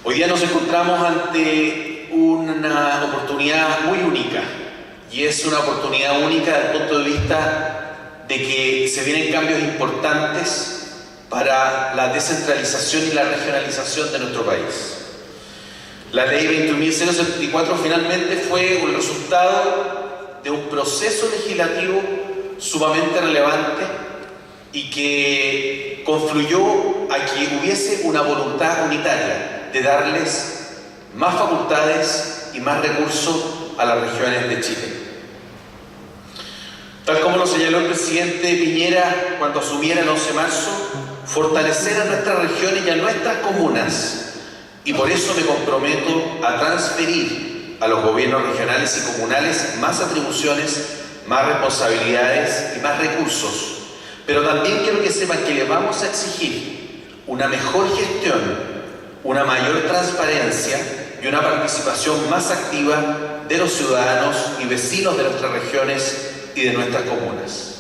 Hoy día nos encontramos ante una oportunidad muy única, y es una oportunidad única desde el punto de vista de que se vienen cambios importantes para la descentralización y la regionalización de nuestro país. La ley 21.074 finalmente fue un resultado de un proceso legislativo sumamente relevante y que confluyó a que hubiese una voluntad unitaria de darles más facultades y más recursos a las regiones de Chile. Tal como lo señaló el presidente Piñera cuando asumiera el 11 de marzo, fortalecer a nuestras regiones y a nuestras comunas, y por eso me comprometo a transferir a los gobiernos regionales y comunales más atribuciones, más responsabilidades y más recursos. Pero también quiero que sepan que les vamos a exigir una mejor gestión, una mayor transparencia y una participación más activa de los ciudadanos y vecinos de nuestras regiones y de nuestras comunas.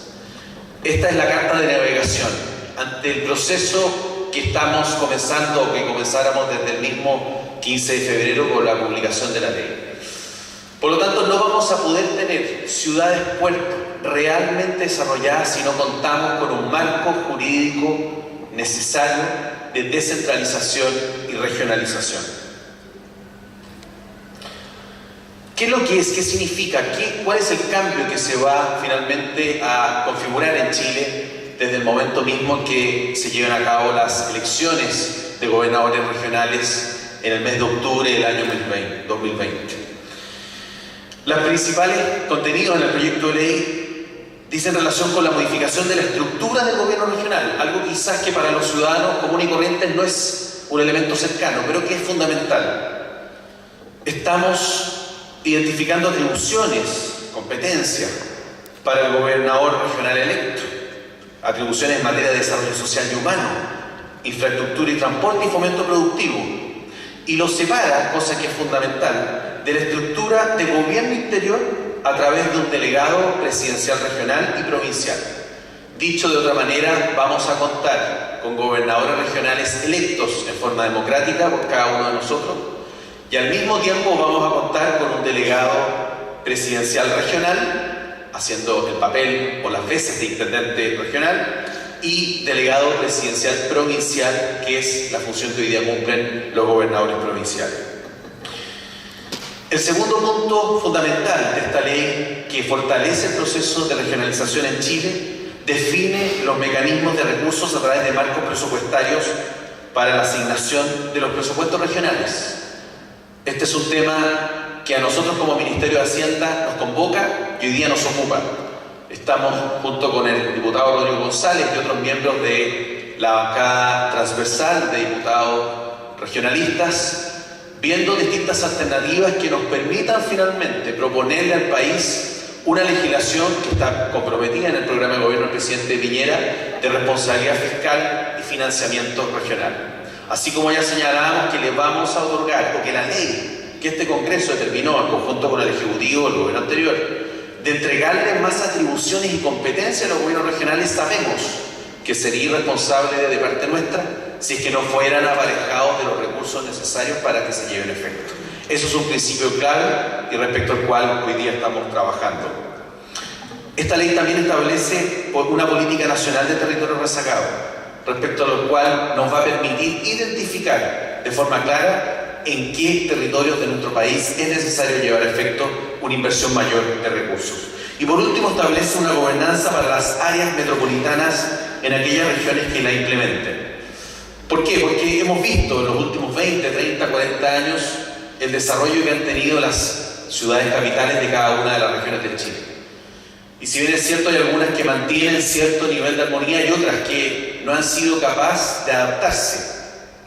Esta es la carta de navegación ante el proceso que estamos comenzando, o que comenzáramos desde el mismo 15 de febrero con la publicación de la ley. Por lo tanto, no vamos a poder tener ciudades puertos realmente desarrolladas si no contamos con un marco jurídico necesario de descentralización y regionalización. ¿Qué es lo que es? ¿Qué significa? ¿Cuál es el cambio que se va finalmente a configurar en Chile desde el momento mismo que se llevan a cabo las elecciones de gobernadores regionales en el mes de octubre del año 2020? Los principales contenidos en el proyecto de ley dicen relación con la modificación de la estructura del gobierno regional, algo quizás que para los ciudadanos comunes y corrientes no es un elemento cercano, pero que es fundamental. Estamos identificando atribuciones, competencias para el gobernador regional electo, atribuciones en materia de desarrollo social y humano, infraestructura y transporte y fomento productivo, y lo separa, cosa que es fundamental, de la estructura de gobierno interior a través de un delegado presidencial regional y provincial. Dicho de otra manera, vamos a contar con gobernadores regionales electos en forma democrática por cada uno de nosotros, y al mismo tiempo vamos a contar con un delegado presidencial regional, haciendo el papel o las veces de intendente regional, y delegado presidencial provincial, que es la función que hoy día cumplen los gobernadores provinciales. El segundo punto fundamental de esta ley, que fortalece el proceso de regionalización en Chile, define los mecanismos de recursos a través de marcos presupuestarios para la asignación de los presupuestos regionales. Este es un tema que a nosotros como Ministerio de Hacienda nos convoca y hoy día nos ocupa. Estamos junto con el diputado Rodrigo González y otros miembros de la bancada transversal de diputados regionalistas, viendo distintas alternativas que nos permitan finalmente proponerle al país una legislación que está comprometida en el programa de gobierno del presidente Piñera de responsabilidad fiscal y financiamiento regional. Así como ya señalábamos que le vamos a otorgar, o que la ley que este Congreso determinó en conjunto con el Ejecutivo del gobierno anterior, de entregarle más atribuciones y competencias a los gobiernos regionales, sabemos que sería irresponsable de parte nuestra si es que no fueran aparejados de los recursos necesarios para que se lleven a efecto. Eso es un principio clave y respecto al cual hoy día estamos trabajando. Esta ley también establece una política nacional de territorio rezagado, respecto a lo cual nos va a permitir identificar de forma clara en qué territorios de nuestro país es necesario llevar a efecto una inversión mayor de recursos. Y por último, establece una gobernanza para las áreas metropolitanas en aquellas regiones que la implementen. ¿Por qué? Porque hemos visto en los últimos 20, 30, 40 años el desarrollo que han tenido las ciudades capitales de cada una de las regiones de Chile. Y si bien es cierto, hay algunas que mantienen cierto nivel de armonía y otras que no han sido capaces de adaptarse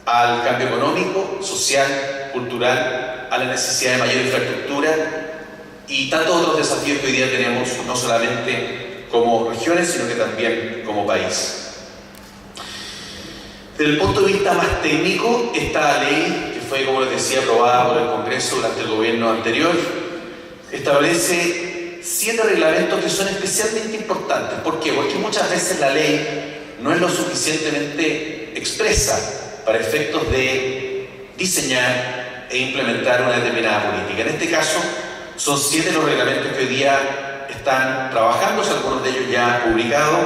al cambio económico, social, cultural, a la necesidad de mayor infraestructura y tantos otros desafíos que hoy día tenemos, no solamente como regiones, sino que también como país. Desde el punto de vista más técnico, esta ley, que fue, como les decía, aprobada por el Congreso durante el gobierno anterior, establece 7 reglamentos que son especialmente importantes. ¿Por qué? Porque muchas veces la ley no es lo suficientemente expresa para efectos de diseñar e implementar una determinada política. En este caso, son 7 los reglamentos que hoy día están trabajándose, algunos de ellos ya publicados.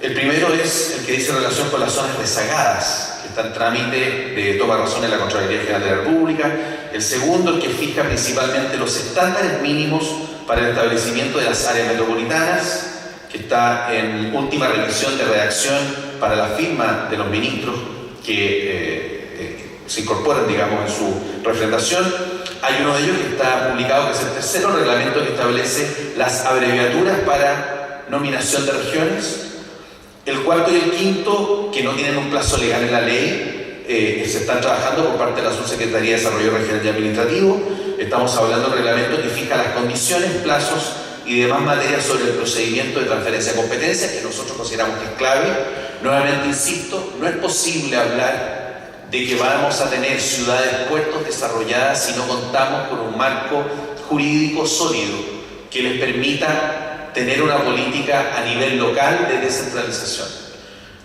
El primero es el que dice relación con las zonas rezagadas, que está en trámite de toma de razón en la Contraloría General de la República. El segundo, el que fija principalmente los estándares mínimos para el establecimiento de las áreas metropolitanas, que está en última revisión de redacción para la firma de los ministros que se incorporan, digamos, en su refrendación. Hay uno de ellos que está publicado, que es el tercero reglamento, que establece las abreviaturas para nominación de regiones. El cuarto y el quinto, que no tienen un plazo legal en la ley, se están trabajando por parte de la Subsecretaría de Desarrollo Regional y Administrativo. Estamos hablando del reglamento que fija las condiciones, plazos y demás materias sobre el procedimiento de transferencia de competencias, que nosotros consideramos que es clave. Nuevamente insisto, no es posible hablar de que vamos a tener ciudades, puertos desarrolladas si no contamos con un marco jurídico sólido que les permita tener una política a nivel local de descentralización.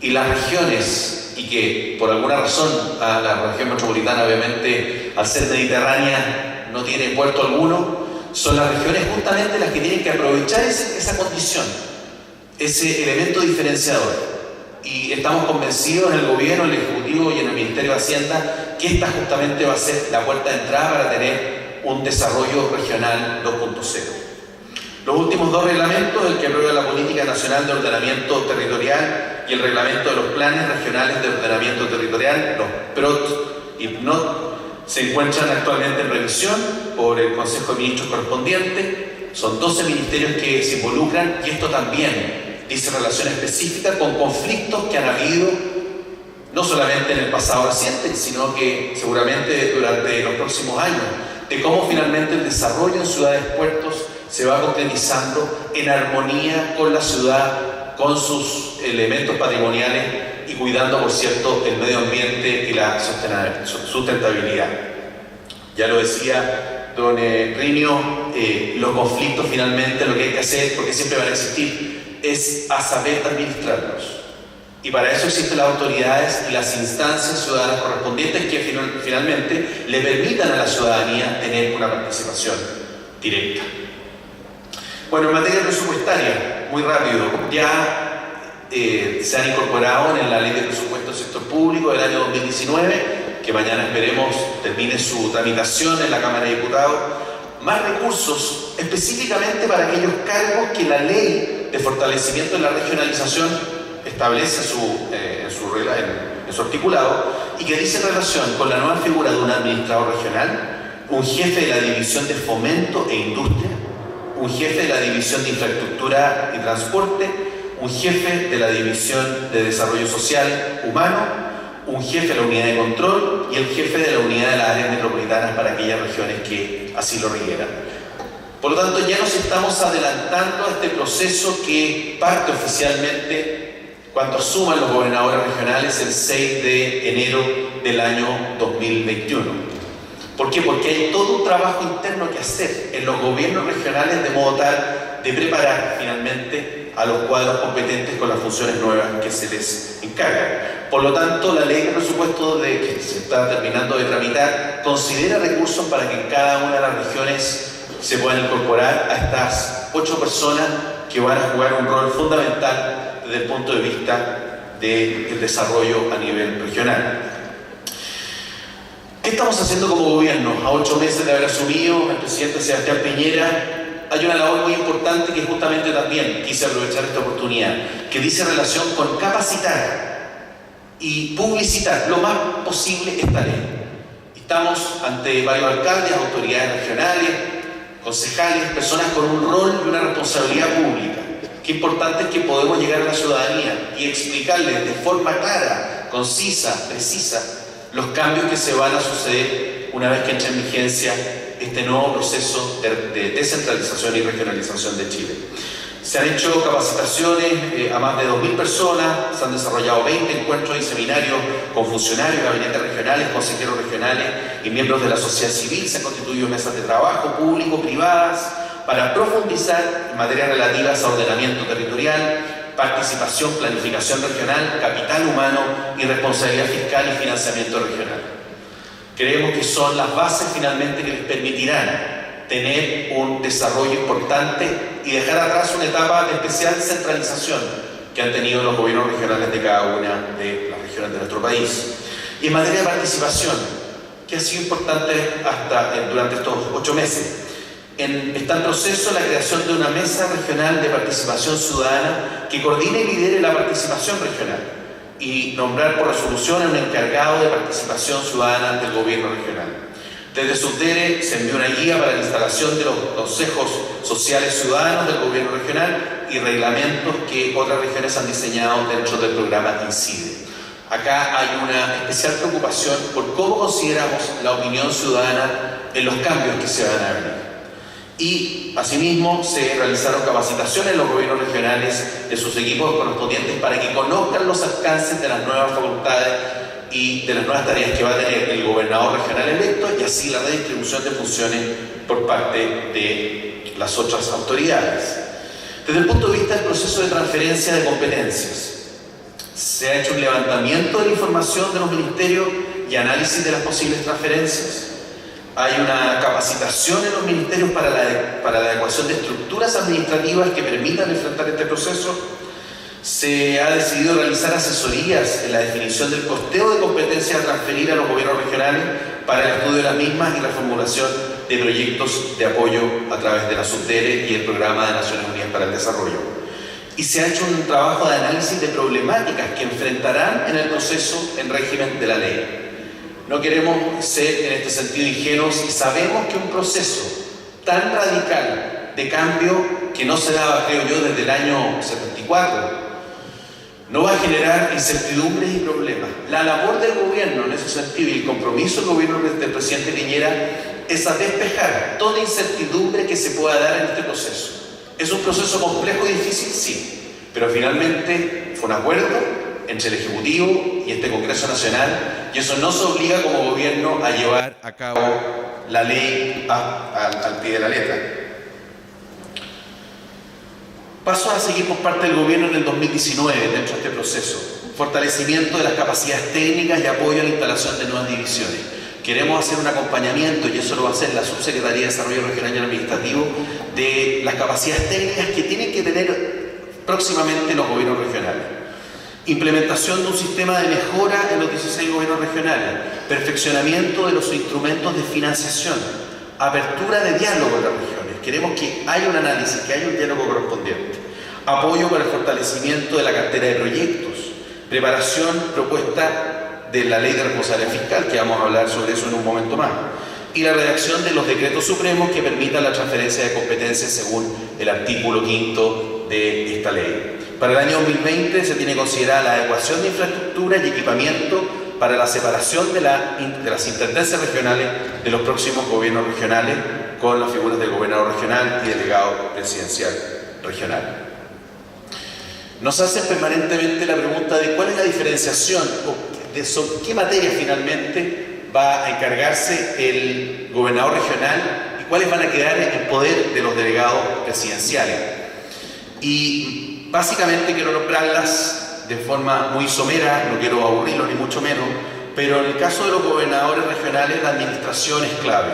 Y las regiones, y que por alguna razón a la región metropolitana, obviamente, al ser mediterránea, no tiene puerto alguno, son las regiones justamente las que tienen que aprovechar esa condición, ese elemento diferenciador. Y estamos convencidos en el gobierno, en el Ejecutivo y en el Ministerio de Hacienda que esta justamente va a ser la puerta de entrada para tener un desarrollo regional 2.0. Los últimos 2 reglamentos, el que aprueba la Política Nacional de Ordenamiento Territorial y el Reglamento de los Planes Regionales de Ordenamiento Territorial, los PROT y PNOT, se encuentran actualmente en revisión por el Consejo de Ministros correspondiente. Son 12 ministerios que se involucran, y esto también dice relación específica con conflictos que han habido no solamente en el pasado reciente, sino que seguramente durante los próximos años, de cómo finalmente el desarrollo en ciudades, puertos, se va concretizando en armonía con la ciudad, con sus elementos patrimoniales y cuidando, por cierto, el medio ambiente y la sustentabilidad. Ya lo decía don Rinio, los conflictos finalmente lo que hay que hacer, porque siempre van a existir, es a saber administrarlos. Y para eso existen las autoridades y las instancias ciudadanas correspondientes que finalmente le permitan a la ciudadanía tener una participación directa. Bueno, en materia presupuestaria, muy rápido, ya se han incorporado en la Ley de Presupuesto del Sector Público del año 2019, que mañana esperemos termine su tramitación en la Cámara de Diputados, más recursos específicamente para aquellos cargos que la Ley de Fortalecimiento de la Regionalización establece en su articulado, y que dice relación con la nueva figura de un administrador regional, un jefe de la División de Fomento e Industria, un jefe de la División de Infraestructura y Transporte, un jefe de la División de Desarrollo Social Humano, un jefe de la Unidad de Control y el jefe de la Unidad de las Áreas Metropolitanas para aquellas regiones que así lo requieran. Por lo tanto, ya nos estamos adelantando a este proceso que parte oficialmente cuando asuman los gobernadores regionales el 6 de enero del año 2021. ¿Por qué? Porque hay todo un trabajo interno que hacer en los gobiernos regionales de modo tal de preparar finalmente a los cuadros competentes con las funciones nuevas que se les encargan. Por lo tanto, la ley de presupuesto que se está terminando de tramitar considera recursos para que cada una de las regiones se puedan incorporar a estas 8 personas que van a jugar un rol fundamental desde el punto de vista del desarrollo a nivel regional. ¿Qué estamos haciendo como gobierno? A 8 meses de haber asumido el presidente Sebastián Piñera, hay una labor muy importante que justamente también quise aprovechar esta oportunidad, que dice relación con capacitar y publicitar lo más posible esta ley. Estamos ante varios alcaldes, autoridades regionales, concejales, personas con un rol y una responsabilidad pública. Qué importante es que podemos llegar a la ciudadanía y explicarles de forma clara, concisa, precisa, los cambios que se van a suceder una vez que entre en vigencia este nuevo proceso de descentralización y regionalización de Chile. Se han hecho capacitaciones a más de 2.000 personas, se han desarrollado 20 encuentros y seminarios con funcionarios, gabinetes regionales, consejeros regionales y miembros de la sociedad civil. Se han constituido mesas de trabajo público-privadas para profundizar en materias relativas a ordenamiento territorial, participación, planificación regional, capital humano y responsabilidad fiscal y financiamiento regional. Creemos que son las bases finalmente que les permitirán tener un desarrollo importante y dejar atrás una etapa de especial centralización que han tenido los gobiernos regionales de cada una de las regiones de nuestro país. Y en materia de participación, que ha sido importante durante estos 8 meses, está en proceso la creación de una mesa regional de participación ciudadana que coordine y lidere la participación regional y nombrar por resolución a un encargado de participación ciudadana del gobierno regional. Desde SUTERE se envió una guía para la instalación de los consejos sociales ciudadanos del gobierno regional y reglamentos que otras regiones han diseñado dentro del programa INCIDE. Acá hay una especial preocupación por cómo consideramos la opinión ciudadana en los cambios que se van a venir. Y asimismo se realizaron capacitaciones en los gobiernos regionales de sus equipos correspondientes para que conozcan los alcances de las nuevas facultades y de las nuevas tareas que va a tener el gobernador regional electo y así la redistribución de funciones por parte de las otras autoridades. Desde el punto de vista del proceso de transferencia de competencias, se ha hecho un levantamiento de la información de los ministerios y análisis de las posibles transferencias. Hay una capacitación en los ministerios para la adecuación de estructuras administrativas que permitan enfrentar este proceso. Se ha decidido realizar asesorías en la definición del costeo de competencias a transferir a los gobiernos regionales para el estudio de las mismas y la formulación de proyectos de apoyo a través de la SUTERE y el Programa de Naciones Unidas para el Desarrollo. Y se ha hecho un trabajo de análisis de problemáticas que enfrentarán en el proceso en régimen de la ley. No queremos ser en este sentido ingenuos y sabemos que un proceso tan radical de cambio que no se daba, creo yo, desde el año 74, no va a generar incertidumbres y problemas. La labor del gobierno en ese sentido y el compromiso del gobierno del presidente Piñera es a despejar toda incertidumbre que se pueda dar en este proceso. ¿Es un proceso complejo y difícil? Sí, pero finalmente fue un acuerdo entre el Ejecutivo y este Congreso Nacional y eso nos obliga como gobierno a llevar a cabo la ley al pie de la letra. Paso a seguir por parte del gobierno en el 2019 dentro de este proceso. Fortalecimiento de las capacidades técnicas y apoyo a la instalación de nuevas divisiones. Queremos hacer un acompañamiento, y eso lo va a hacer la Subsecretaría de Desarrollo Regional y Administrativo, de las capacidades técnicas que tienen que tener próximamente los gobiernos regionales. Implementación de un sistema de mejora en los 16 gobiernos regionales, perfeccionamiento de los instrumentos de financiación, apertura de diálogo en las regiones. Queremos que haya un análisis, que haya un diálogo correspondiente. Apoyo para el fortalecimiento de la cartera de proyectos, preparación, propuesta de la Ley de Responsabilidad Fiscal, que vamos a hablar sobre eso en un momento más, y la redacción de los decretos supremos que permitan la transferencia de competencias según el artículo 5 de esta ley. Para el año 2020 se tiene considerada la adecuación de infraestructura y equipamiento para la separación de las intendencias regionales de los próximos gobiernos regionales con las figuras del gobernador regional y delegado presidencial regional. Nos hacen permanentemente la pregunta de cuál es la diferenciación o sobre qué materia finalmente va a encargarse el gobernador regional y cuáles van a quedar en el poder de los delegados presidenciales. Y básicamente quiero nombrarlas de forma muy somera, no quiero aburrirlos ni mucho menos, pero en el caso de los gobernadores regionales la administración es clave.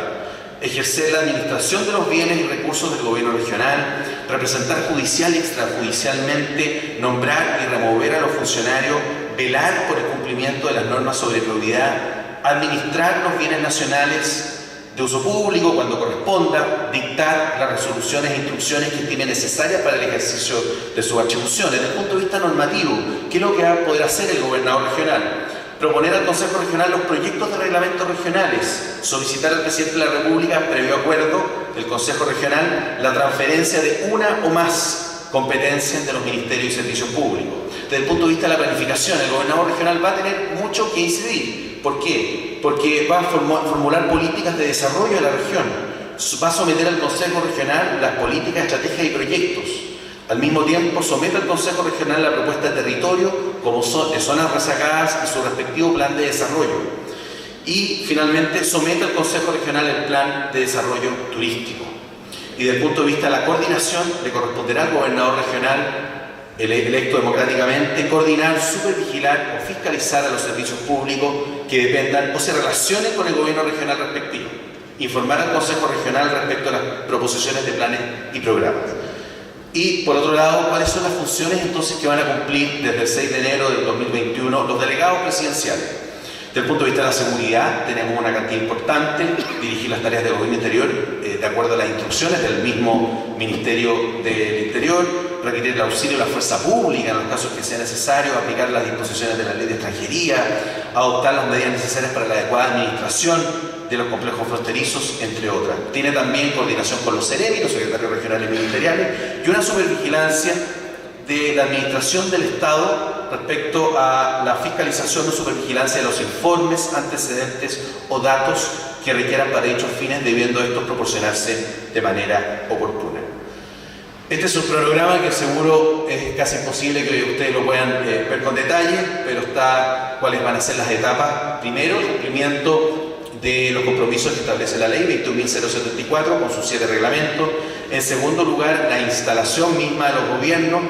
Ejercer la administración de los bienes y recursos del gobierno regional, representar judicial y extrajudicialmente, nombrar y remover a los funcionarios, velar por el cumplimiento de las normas sobre probidad, administrar los bienes nacionales de uso público cuando corresponda, dictar las resoluciones e instrucciones que estime necesarias para el ejercicio de sus atribuciones. Desde el punto de vista normativo, ¿qué es lo que va a poder hacer el gobernador regional? Proponer al Consejo Regional los proyectos de reglamentos regionales, solicitar al Presidente de la República, previo acuerdo del Consejo Regional, la transferencia de una o más competencias de los ministerios y servicios públicos. Desde el punto de vista de la planificación, el gobernador regional va a tener mucho que incidir. ¿Por qué? Porque va a formular políticas de desarrollo de la región, va a someter al Consejo Regional las políticas, estrategias y proyectos. Al mismo tiempo, somete al Consejo Regional la propuesta de territorio como de zonas rezagadas y su respectivo plan de desarrollo. Y finalmente, somete al Consejo Regional el plan de desarrollo turístico. Y desde el punto de vista de la coordinación, le corresponderá al gobernador regional, electo democráticamente, coordinar, supervigilar o fiscalizar a los servicios públicos que dependan o se relacionen con el gobierno regional respectivo. Informar al Consejo Regional respecto a las proposiciones de planes y programas. Y por otro lado, ¿cuáles son las funciones entonces que van a cumplir desde el 6 de enero del 2021 los delegados presidenciales? Desde el punto de vista de la seguridad, tenemos una cantidad importante, dirigir las tareas del gobierno interior de acuerdo a las instrucciones del mismo Ministerio del Interior, requerir el auxilio de la fuerza pública en los casos que sea necesario, aplicar las disposiciones de la ley de extranjería, adoptar las medidas necesarias para la adecuada administración de los complejos fronterizos, entre otras. Tiene también coordinación con los CEREMI, los secretarios regionales ministeriales, y una supervigilancia de la administración del Estado respecto a la fiscalización o supervigilancia de los informes, antecedentes o datos que requieran para dichos fines, debiendo estos proporcionarse de manera oportuna. Este es un cronograma que seguro es casi imposible que ustedes lo puedan ver con detalle, pero está cuáles van a ser las etapas. Primero, el cumplimiento de los compromisos que establece la ley 21.074 con sus 7 reglamentos. En segundo lugar, la instalación misma de los gobiernos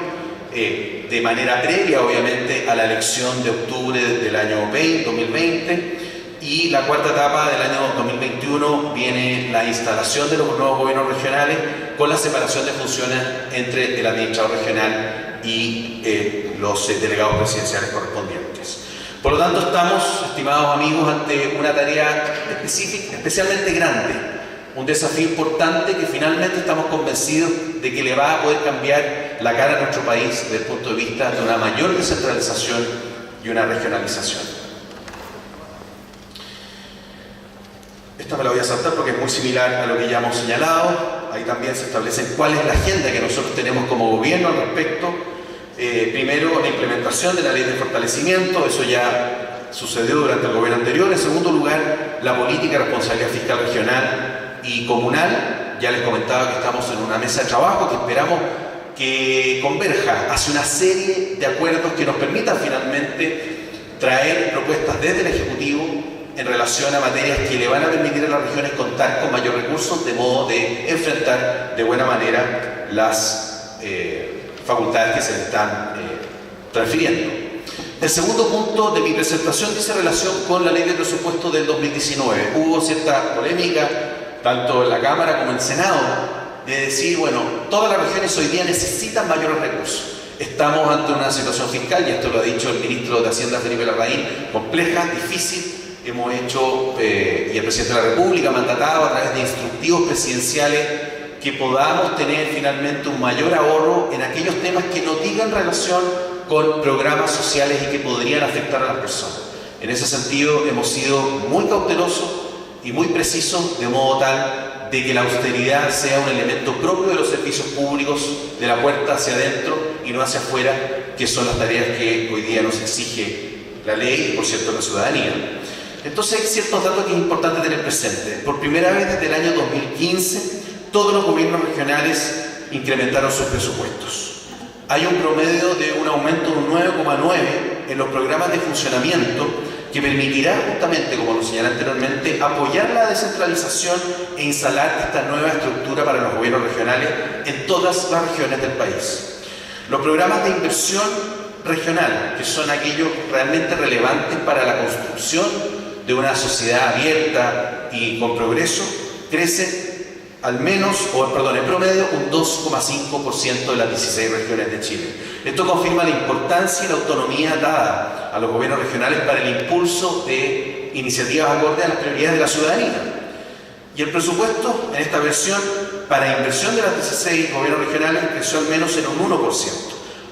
de manera previa, obviamente, a la elección de octubre del año 2020. Y la cuarta etapa del año 2021 viene la instalación de los nuevos gobiernos regionales con la separación de funciones entre el administrador regional y los delegados presidenciales correspondientes. Por lo tanto, estamos, estimados amigos, ante una tarea específica, especialmente grande, un desafío importante que finalmente estamos convencidos de que le va a poder cambiar la cara a nuestro país desde el punto de vista de una mayor descentralización y una regionalización. Esta me la voy a saltar porque es muy similar a lo que ya hemos señalado. Ahí también se establece cuál es la agenda que nosotros tenemos como gobierno al respecto. Primero, la implementación de la ley de fortalecimiento, eso ya sucedió durante el gobierno anterior. En segundo lugar, la política de responsabilidad fiscal regional y comunal. Ya les comentaba que estamos en una mesa de trabajo que esperamos que converja hacia una serie de acuerdos que nos permitan finalmente traer propuestas desde el Ejecutivo en relación a materias que le van a permitir a las regiones contar con mayor recursos, de modo de enfrentar de buena manera las facultades que se le están transfiriendo. El segundo punto de mi presentación dice relación con la ley de presupuesto del 2019. Hubo cierta polémica, tanto en la Cámara como en el Senado, de decir, bueno, todas las regiones hoy día necesitan mayores recursos. Estamos ante una situación fiscal, y esto lo ha dicho el ministro de Hacienda, Felipe Larraín, compleja, difícil. Hemos hecho, y el presidente de la República ha mandatado a través de instructivos presidenciales, que podamos tener finalmente un mayor ahorro en aquellos temas que no tengan relación con programas sociales y que podrían afectar a las personas. En ese sentido, hemos sido muy cautelosos y muy precisos, de modo tal de que la austeridad sea un elemento propio de los servicios públicos, de la puerta hacia adentro y no hacia afuera, que son las tareas que hoy día nos exige la ley y, por cierto, la ciudadanía. Entonces, hay ciertos datos que es importante tener presentes. Por primera vez desde el año 2015, todos los gobiernos regionales incrementaron sus presupuestos. Hay un promedio de un aumento de un 9,9 en los programas de funcionamiento que permitirá justamente, como lo señalé anteriormente, apoyar la descentralización e instalar esta nueva estructura para los gobiernos regionales en todas las regiones del país. Los programas de inversión regional, que son aquellos realmente relevantes para la construcción de una sociedad abierta y con progreso, crecen en promedio un 2,5% de las 16 regiones de Chile. Esto confirma la importancia y la autonomía dada a los gobiernos regionales para el impulso de iniciativas acorde a las prioridades de la ciudadanía. Y el presupuesto en esta versión para inversión de las 16 gobiernos regionales creció al menos en un 1%,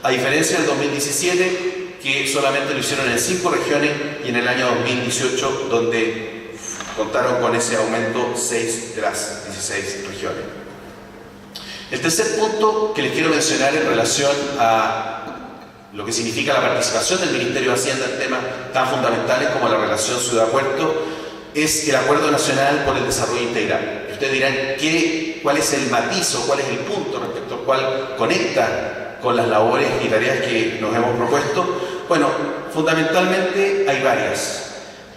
a diferencia del 2017, que solamente lo hicieron en 5 regiones, y en el año 2018, donde contaron con ese aumento 6 de las 16 regiones. El tercer punto que les quiero mencionar en relación a lo que significa la participación del Ministerio de Hacienda en temas tan fundamentales como la relación ciudad-puerto es el Acuerdo Nacional por el Desarrollo Integral. Ustedes dirán, ¿cuál es el matiz o cuál es el punto respecto al cual conecta con las labores y tareas que nos hemos propuesto? Bueno, fundamentalmente hay varias.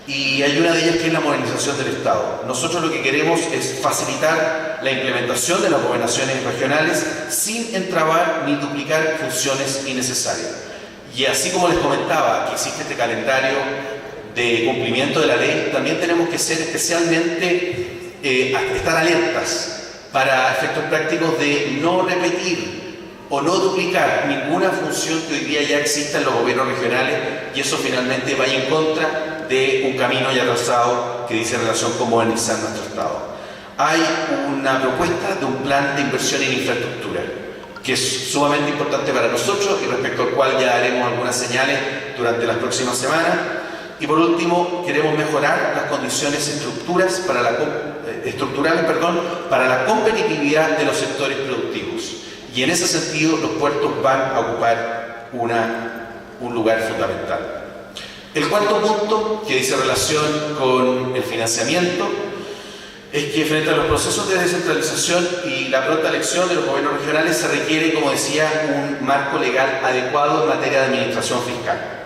Y hay una de ellas que es la modernización del Estado. Nosotros lo que queremos es facilitar la implementación de las gobernaciones regionales sin entravar ni duplicar funciones innecesarias. Y así como les comentaba que existe este calendario de cumplimiento de la ley, también tenemos que ser especialmente, estar alertas para efectos prácticos de no repetir o no duplicar ninguna función que hoy día ya exista en los gobiernos regionales, y eso finalmente vaya en contra de un camino ya trazado que dice relación con modernizar nuestro Estado. Hay una propuesta de un plan de inversión en infraestructura que es sumamente importante para nosotros y respecto al cual ya haremos algunas señales durante las próximas semanas. Y por último, queremos mejorar las condiciones estructurales para la competitividad de los sectores productivos. Y en ese sentido, los puertos van a ocupar un lugar fundamental. El cuarto punto, que dice relación con el financiamiento, es que frente a los procesos de descentralización y la pronta elección de los gobiernos regionales se requiere, como decía, un marco legal adecuado en materia de administración fiscal.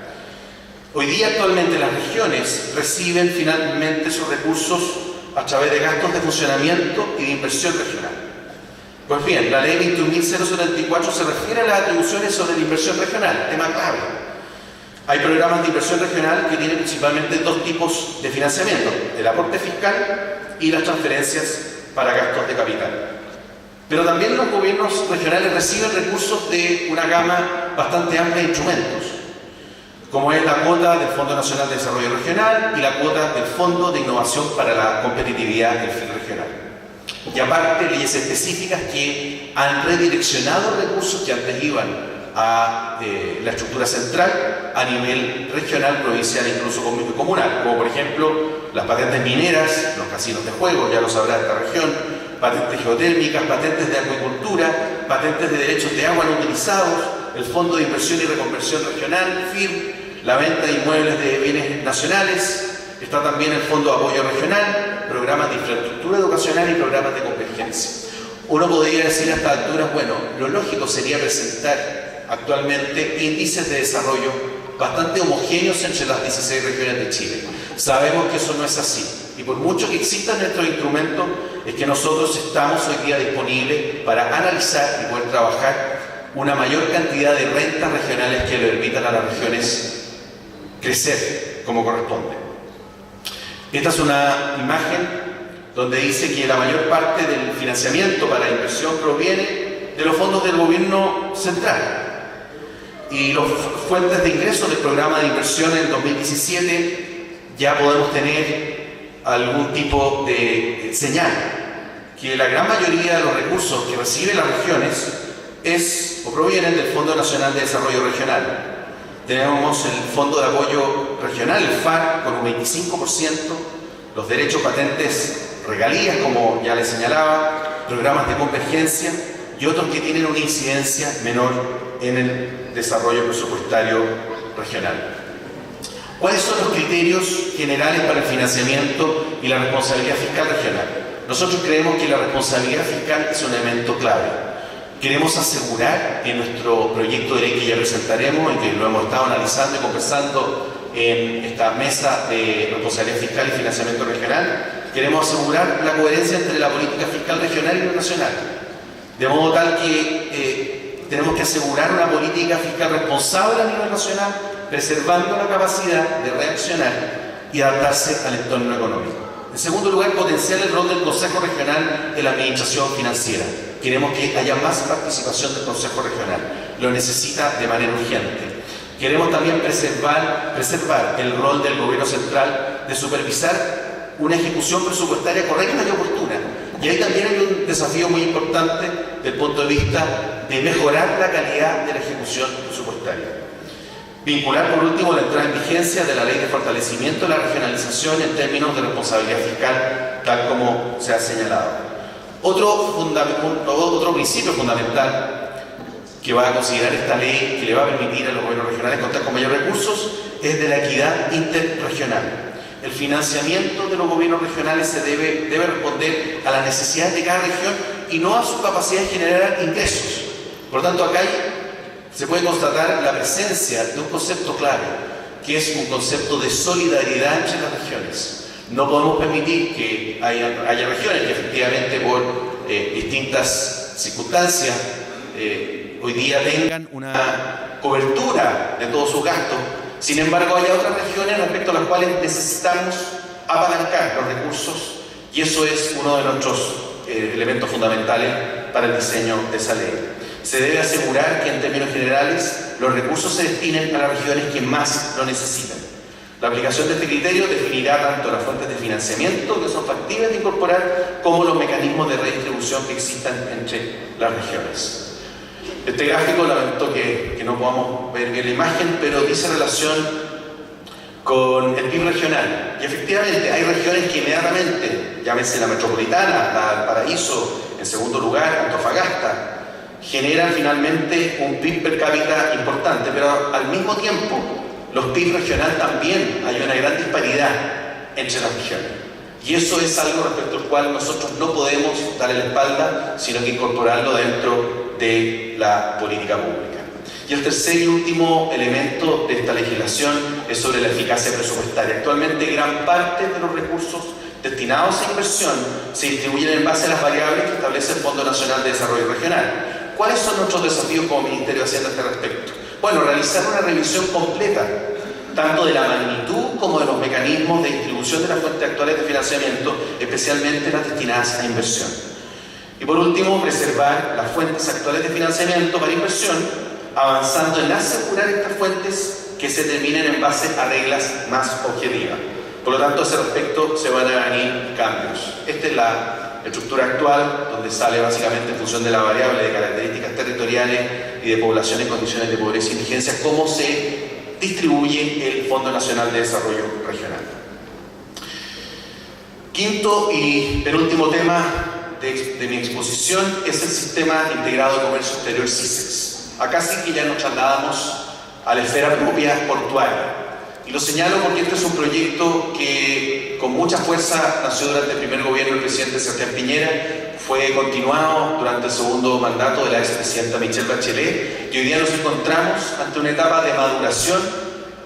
Hoy día, actualmente, las regiones reciben finalmente sus recursos a través de gastos de funcionamiento y de inversión regional. Pues bien, la ley 21.074 se refiere a las atribuciones sobre la inversión regional, tema clave. Hay programas de inversión regional que tienen principalmente dos tipos de financiamiento: el aporte fiscal y las transferencias para gastos de capital. Pero también los gobiernos regionales reciben recursos de una gama bastante amplia de instrumentos, como es la cuota del Fondo Nacional de Desarrollo Regional y la cuota del Fondo de Innovación para la Competitividad del FIC regional. Y aparte, leyes específicas que han redireccionado recursos que antes iban a la estructura central a nivel regional, provincial e incluso comunal, como por ejemplo las patentes mineras, los casinos de juego, ya lo sabrá esta región, patentes geotérmicas, patentes de acuicultura, patentes de derechos de agua no utilizados, el Fondo de Inversión y Reconversión Regional, FIR, la venta de inmuebles de bienes nacionales, está también el Fondo de Apoyo Regional, programas de infraestructura educacional y programas de convergencia. Uno podría decir a estas alturas, bueno, lo lógico sería presentar actualmente índices de desarrollo bastante homogéneos entre las 16 regiones de Chile. Sabemos que eso no es así, y por mucho que existan estos instrumentos, es que nosotros estamos hoy día disponibles para analizar y poder trabajar una mayor cantidad de rentas regionales que le permitan a las regiones crecer como corresponde. Esta es una imagen donde dice que la mayor parte del financiamiento para la inversión proviene de los fondos del gobierno central. Y las fuentes de ingresos del programa de inversión en el 2017 ya podemos tener algún tipo de señal que la gran mayoría de los recursos que reciben las regiones provienen del Fondo Nacional de Desarrollo Regional. Tenemos el Fondo de Apoyo Regional, el FAR, con un 25%, los derechos, patentes, regalías, como ya les señalaba, programas de convergencia y otros que tienen una incidencia menor en el desarrollo presupuestario regional. ¿Cuáles son los criterios generales para el financiamiento y la responsabilidad fiscal regional? Nosotros creemos que la responsabilidad fiscal es un elemento clave. Queremos asegurar en nuestro proyecto de ley que ya presentaremos y que lo hemos estado analizando y conversando en esta mesa de responsabilidad fiscal y financiamiento regional, queremos asegurar la coherencia entre la política fiscal regional y la nacional. De modo tal que tenemos que asegurar una política fiscal responsable a nivel nacional, preservando la capacidad de reaccionar y adaptarse al entorno económico. En segundo lugar, potenciar el rol del Consejo Regional en la administración financiera. Queremos que haya más participación del Consejo Regional. Lo necesita de manera urgente. Queremos también preservar el rol del Gobierno Central de supervisar una ejecución presupuestaria correcta y oportuna. Y ahí también hay un desafío muy importante desde el punto de vista de mejorar la calidad de la ejecución presupuestaria. Vincular, por último, la entrada en vigencia de la Ley de Fortalecimiento de la Regionalización en términos de responsabilidad fiscal, tal como se ha señalado. Otro principio fundamental que va a considerar esta ley, que le va a permitir a los gobiernos regionales contar con mayores recursos, es de la equidad interregional. El financiamiento de los gobiernos regionales debe responder a las necesidades de cada región y no a su capacidad de generar ingresos. Por lo tanto, acá se puede constatar la presencia de un concepto clave, que es un concepto de solidaridad entre las regiones. No podemos permitir que haya regiones que efectivamente por distintas circunstancias hoy día tengan una cobertura de todos sus gastos Sin embargo, hay otras regiones respecto a las cuales necesitamos apalancar los recursos, y eso es uno de nuestros elementos fundamentales para el diseño de esa ley. Se debe asegurar que en términos generales los recursos se destinen a las regiones que más lo necesitan. La aplicación de este criterio definirá tanto las fuentes de financiamiento que son factibles de incorporar como los mecanismos de redistribución que existan entre las regiones. Este gráfico, lamento que no podamos ver bien la imagen, pero dice relación con el PIB regional. Y efectivamente hay regiones que inmediatamente, llámese la metropolitana, la Valparaíso, en segundo lugar, Antofagasta, generan finalmente un PIB per cápita importante, pero al mismo tiempo los PIB regional también hay una gran disparidad entre las regiones. Y eso es algo respecto al cual nosotros no podemos darle la espalda, sino que incorporarlo dentro de la política pública. Y el tercer y último elemento de esta legislación es sobre la eficacia presupuestaria. Actualmente gran parte de los recursos destinados a inversión se distribuyen en base a las variables que establece el Fondo Nacional de Desarrollo Regional. ¿Cuáles son nuestros desafíos como Ministerio de Hacienda a este respecto? Bueno, realizar una revisión completa, tanto de la magnitud como de los mecanismos de distribución de las fuentes actuales de financiamiento, especialmente las destinadas a inversión. Y por último, preservar las fuentes actuales de financiamiento para inversión, avanzando en asegurar estas fuentes que se determinen en base a reglas más objetivas. Por lo tanto, a ese respecto se van a venir cambios. Esta es la estructura actual, donde sale básicamente en función de la variable de características territoriales y de población en condiciones de pobreza y indigencia, cómo se distribuye el Fondo Nacional de Desarrollo Regional. Quinto y penúltimo tema de mi exposición es el Sistema Integrado de Comercio Exterior, SISEX. Acá sí que ya nos trasladamos a la esfera propia portuaria. Y lo señalo porque este es un proyecto que con mucha fuerza nació durante el primer gobierno del presidente Sebastián Piñera, fue continuado durante el segundo mandato de la expresidenta Michelle Bachelet, y hoy día nos encontramos ante una etapa de maduración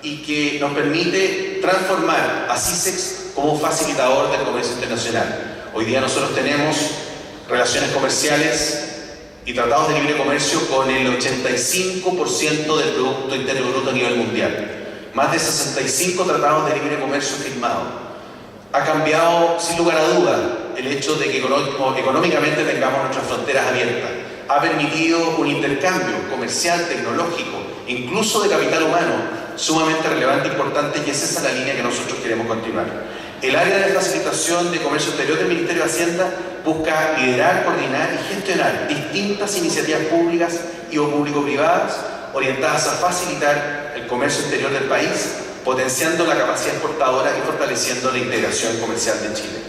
y que nos permite transformar a SISEX como un facilitador del comercio internacional. Hoy día nosotros tenemos relaciones comerciales y tratados de libre comercio con el 85% del Producto Interno Bruto a nivel mundial. Más de 65 tratados de libre comercio firmados. Ha cambiado, sin lugar a duda, el hecho de que económicamente tengamos nuestras fronteras abiertas. Ha permitido un intercambio comercial, tecnológico, incluso de capital humano, sumamente relevante e importante, y es esa la línea que nosotros queremos continuar. El área de facilitación de comercio exterior del Ministerio de Hacienda busca liderar, coordinar y gestionar distintas iniciativas públicas y o público-privadas orientadas a facilitar el comercio exterior del país, potenciando la capacidad exportadora y fortaleciendo la integración comercial de Chile.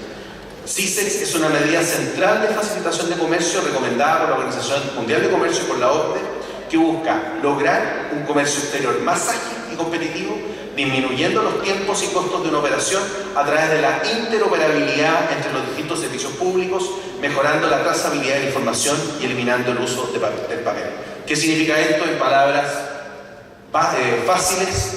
SISEX es una medida central de facilitación de comercio recomendada por la Organización Mundial de Comercio y por la OCDE, que busca lograr un comercio exterior más ágil y competitivo, disminuyendo los tiempos y costos de una operación a través de la interoperabilidad entre los distintos servicios públicos, mejorando la trazabilidad de la información y eliminando el uso del papel. ¿Qué significa esto? En palabras fáciles,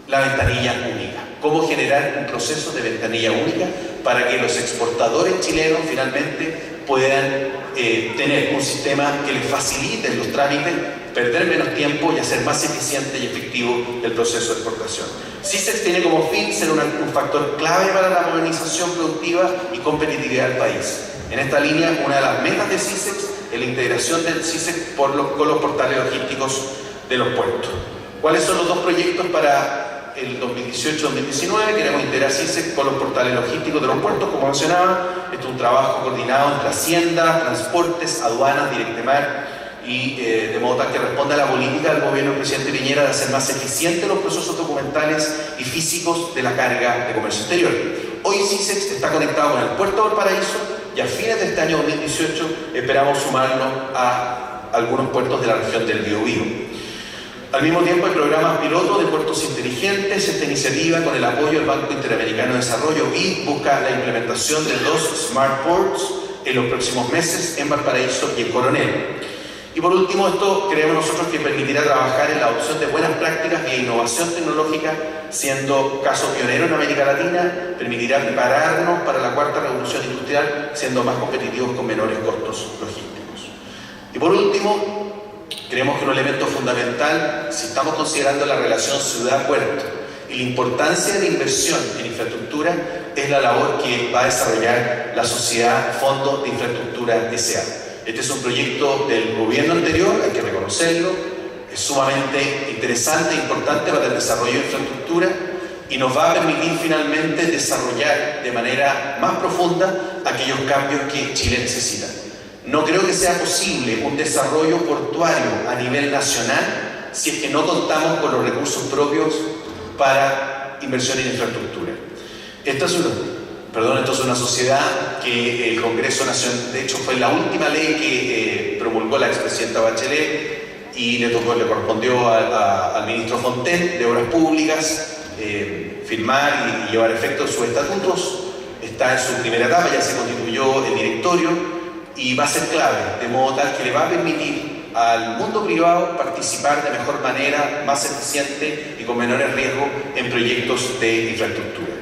la ventanilla única. ¿Cómo generar un proceso de ventanilla única para que los exportadores chilenos finalmente puedan tener un sistema que les facilite los trámites, perder menos tiempo y hacer más eficiente y efectivo el proceso de exportación? SISEX tiene como fin ser un factor clave para la modernización productiva y competitividad del país. En esta línea, una de las metas de SISEX es la integración del SISEX con los portales logísticos de los puertos. ¿Cuáles son los dos proyectos para el 2018-2019? Queremos integrar SISEX con los portales logísticos de los puertos, como mencionaba. Esto es un trabajo coordinado entre Hacienda, Transportes, Aduanas, Directemar, y de modo tal que responda a la política del gobierno del presidente Piñera de hacer más eficientes los procesos documentales y físicos de la carga de comercio exterior. Hoy SISEX está conectado con el puerto de Valparaíso y a fines de este año 2018 esperamos sumarnos a algunos puertos de la región del Biobío. Al mismo tiempo, hay programas pilotos de puertos inteligentes. Esta iniciativa, con el apoyo del Banco Interamericano de Desarrollo, BID, busca la implementación de 2 Smart Ports en los próximos meses en Valparaíso y en Coronel. Y por último, esto creemos nosotros que permitirá trabajar en la adopción de buenas prácticas y innovación tecnológica, siendo caso pionero en América Latina, permitirá prepararnos para la cuarta revolución industrial, siendo más competitivos con menores costos logísticos. Y por último, Creemos que un elemento fundamental, si estamos considerando la relación ciudad-puerto y la importancia de la inversión en infraestructura, es la labor que va a desarrollar la sociedad Fondo de Infraestructura S.A. Este es un proyecto del gobierno anterior, hay que reconocerlo, es sumamente interesante e importante para el desarrollo de infraestructura y nos va a permitir finalmente desarrollar de manera más profunda aquellos cambios que Chile necesita. No creo que sea posible un desarrollo portuario a nivel nacional si es que no contamos con los recursos propios para inversión en infraestructura. Esto es una sociedad que el Congreso Nacional, de hecho fue la última ley que promulgó la expresidenta Bachelet y le correspondió al ministro Fontaine de Obras Públicas firmar y llevar a efecto sus estatutos. Está en su primera etapa, ya se constituyó el directorio y va a ser clave, de modo tal que le va a permitir al mundo privado participar de mejor manera, más eficiente y con menores riesgos en proyectos de infraestructura.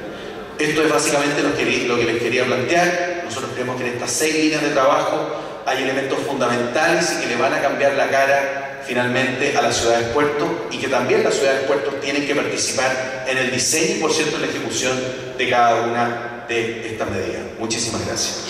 Esto es básicamente lo que les quería plantear. Nosotros creemos que en estas 6 líneas de trabajo hay elementos fundamentales y que le van a cambiar la cara finalmente a las ciudades puertos y que también las ciudades puertos tienen que participar en el diseño y por cierto en la ejecución de cada una de estas medidas. Muchísimas gracias.